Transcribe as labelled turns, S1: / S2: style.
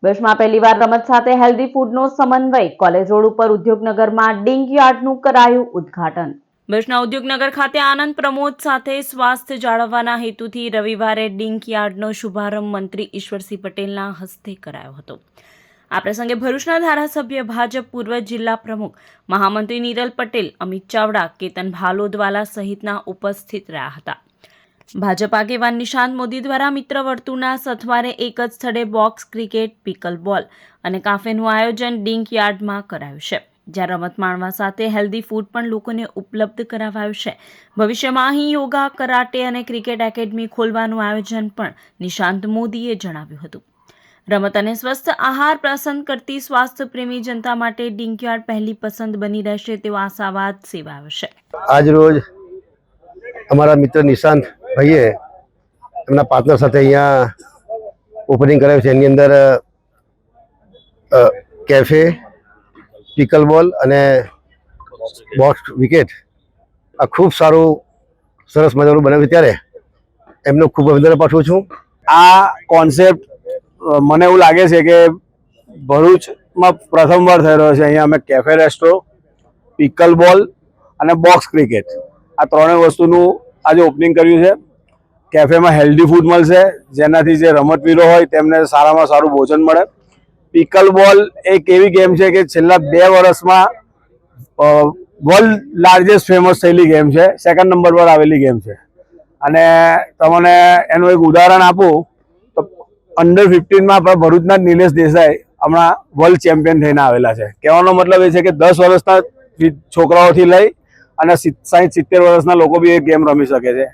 S1: વર્ષમાં પહેલીવાર રમત સાથે હેલ્ધી ફૂડનો સમન્વય કોલેજ રોડ ઉપર ઉદ્યોગનગરમાં ડિંક યાર્ડનું કરાયું ઉદ્ઘાટન। ભુજના ઉદ્યોગનગર ખાતે આનંદ પ્રમોદ સાથે સ્વાસ્થ્ય જાળવવાના હેતુથી રવિવારે ડિંક યાર્ડનો શુભારંભ મંત્રી ઈશ્વરસિંહ પટેલના હસ્તે કરાયો હતો। આ પ્રસંગે ભરૂચના ધારાસભ્ય ભાજપ પૂર્વ જિલ્લા પ્રમુખ મહામંત્રી નિરલ પટેલ, અમિત ચાવડા, કેતન ભાલોદવાલા સહિતના ઉપસ્થિત રહ્યા હતા। ભાજપ આગેવાન નિશાંત મોદી દ્વારા મિત્ર વર્તુળના સથવારે એક જ સ્થળે બોક્સ ક્રિકેટ, પિકલ બોલ અને કાફેનું આયોજન ડિંક યાર્ડમાં કરાયું છે, જ્યાં રમત માણવા સાથે હેલ્ધી ફૂડ પણ લોકોને ઉપલબ્ધ કરાવાયું છે। ભવિષ્યમાં અહીં યોગા, કરાટે અને ક્રિકેટ એકેડમી ખોલવાનું આયોજન પણ નિશાંત મોદીએ જણાવ્યું હતું। રમત અને સ્વસ્થ આહાર પસંદ કરતી સ્વાસ્થ્ય પ્રેમી જનતા માટે ડિંક યાર્ડ પહેલી પસંદ બની રહેશે તેવો આશાવાદ સેવાયો છે।
S2: આજ રોજ અમારા મિત્ર નિશાંત ભાઈએ એમના પાર્ટનર સાથે અહીંયા ઓપનિંગ કરાવ્યું છે। એની અંદર કેફે, પિકલ બોલ અને બોક્સ વિકેટ આ ખૂબ સારું સરસ મજાનું બનાવ્યું, ત્યારે એમનો ખૂબ અભિનંદન પાઠવું છું।
S3: આ કોન્સેપ્ટ મને એવું લાગે છે કે ભરૂચમાં પ્રથમવાર થઈ રહ્યો છે। અહીંયા અમે કેફે રેસ્ટો, પિકલ બોલ અને બોક્સ ક્રિકેટ આ ત્રણેય વસ્તુનું આજે ઓપનિંગ કર્યું છે। કેફેમાં હેલ્ધી ફૂડ મળશે, જેનાથી જે રમતવીરો હોય તેમને સારામાં સારું ભોજન મળે। પિકલ બોલ એક એવી ગેમ છે કે છેલ્લા 2 વર્ષમાં વર્લ્ડ લાર્જેસ્ટ ફેમસ થયેલી ગેમ છે, 2nd નંબર પર આવેલી ગેમ છે। અને તમને એનું એક ઉદાહરણ આપું તો અંડર 15માં આપણા ભરૂચના નિલેશ દેસાઈ હમણાં વર્લ્ડ ચેમ્પિયન થઈને આવેલા છે। કહેવાનો મતલબ એ છે કે 10 વર્ષના છોકરાઓથી લઈ અને 60-70 વર્ષના લોકો બી એ ગેમ રમી શકે છે।